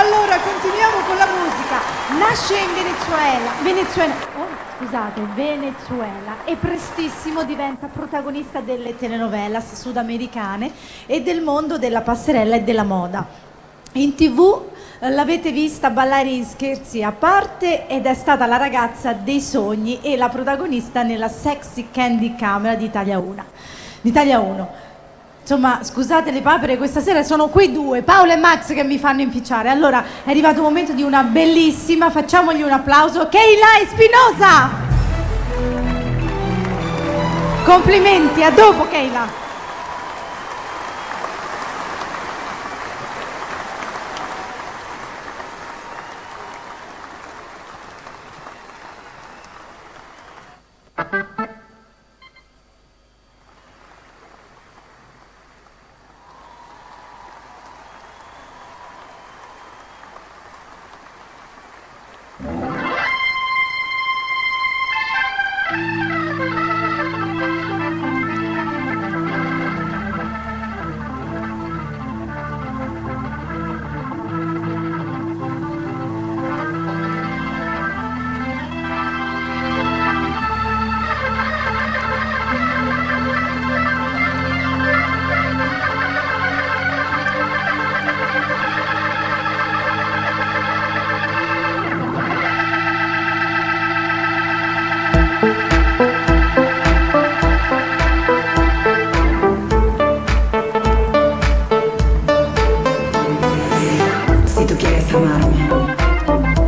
Allora, continuiamo con la musica. Nasce in Venezuela e prestissimo diventa protagonista delle telenovelas sudamericane e del mondo della passerella e della moda. In TV l'avete vista ballare in Scherzi a parte ed è stata la ragazza dei sogni e la protagonista nella Sexy Candy Camera di Italia 1. Insomma, scusate le papere, questa sera sono quei due, Paolo e Max, che mi fanno impicciare. Allora, è arrivato il momento di una bellissima, facciamogli un applauso, Keila Espinosa! Complimenti, a dopo Keila!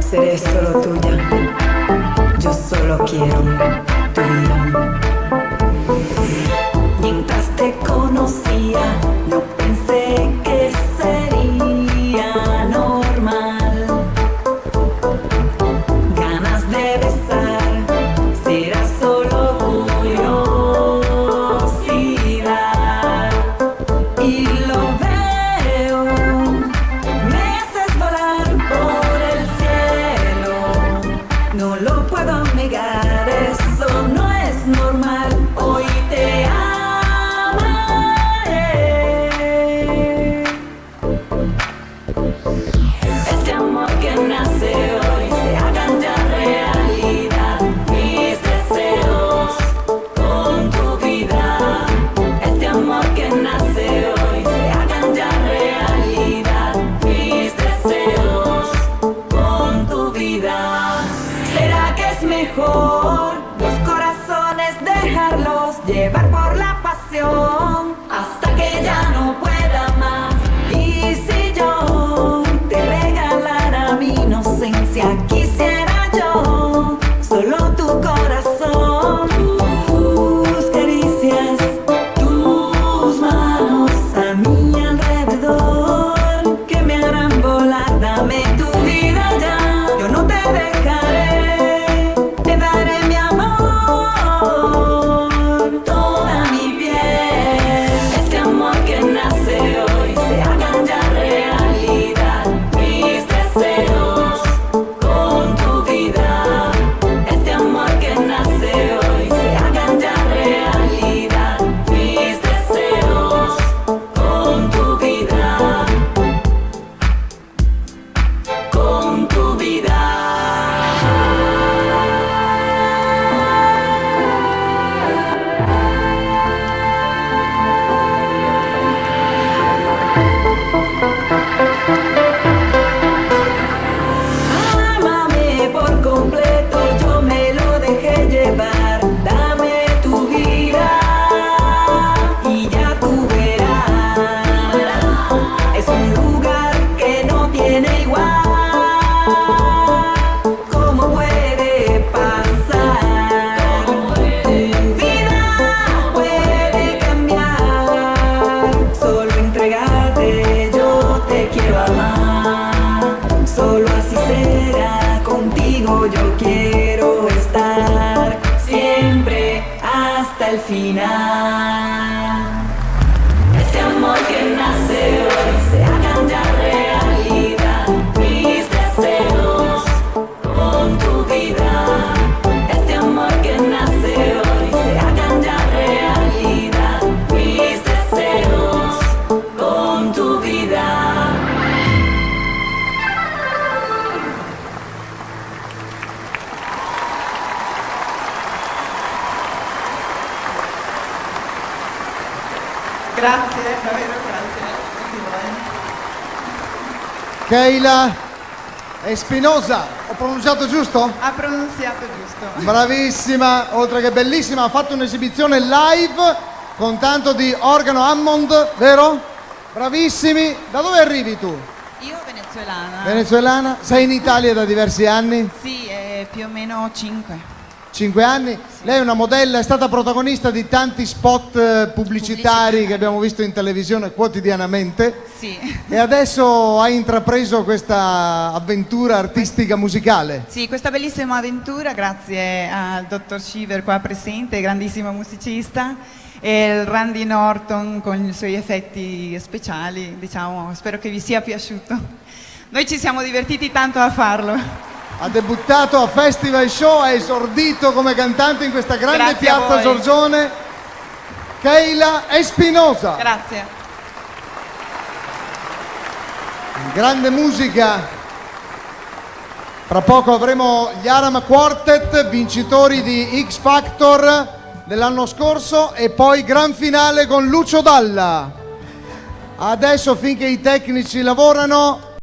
Seré solo tuya, yo solo quiero tu vida. Mientras te conocía, no pensé que sería normal. Ganas de besar, será solo curiosidad. Y lo veo, me haces volar por el cielo. No lo puedo negar, eso no es normal. Hoy te amaré. Este amor que nace hoy se hagan ya realidad. Mis deseos con tu vida. Este amor que nace hoy se hagan ya realidad. Mis deseos con tu vida. ¿Será que es mejor los corazones dejarlos llevar por la pasión hasta que ya no pueda más? Y si yo te regalara mi inocencia, quisiera yo solo tu corazón, tus caricias, tus manos a mi alrededor que me harán volar. Dame tu vida ya, yo no te dejaré, te daré mi amor, toda mi piel. Este amor que nace hoy se hagan ya realidad. Mis deseos con tu vida. Este amor que nace hoy se hagan ya realidad. Mis deseos con tu vida. Con tu vida. Ámame por completo, yo me lo dejé llevar. Dame tu vida y ya tú verás. Es un lugar que no tiene igual. ¿Cómo puede pasar? Tu vida puede cambiar. Solo entregarte, yo te quiero amar. Solo así será, contigo yo quiero estar siempre hasta el final. Este amor que nace hoy se hagan ya realidad. Mis deseos con tu vida. Este amor que nace hoy se hagan ya realidad. Mis deseos con tu vida. Grazie, davvero grazie. Keila Espinosa, ho pronunciato giusto? Ha pronunziato giusto. Bravissima, oltre che bellissima, ha fatto un'esibizione live con tanto di organo Hammond, vero? Bravissimi. Da dove arrivi tu? Io venezuelana. Venezuelana? Sei in Italia da diversi anni? Sì, più o meno 5. 5 anni? Lei è una modella, è stata protagonista di tanti spot pubblicitari che abbiamo visto in televisione quotidianamente. Sì. E adesso ha intrapreso questa avventura artistica musicale. Sì, questa bellissima avventura grazie al dottor Shiver qua presente, grandissimo musicista, e il Randy Norton con i suoi effetti speciali, diciamo, spero che vi sia piaciuto. Noi ci siamo divertiti tanto a farlo. Ha debuttato a Festival Show, ha esordito come cantante in questa grande Grazie a piazza voi. Giorgione. Keila Espinosa. Grazie. Grande musica. Fra poco avremo gli Aram Quartet, vincitori di X Factor dell'anno scorso, e poi gran finale con Lucio Dalla. Adesso, finché i tecnici lavorano,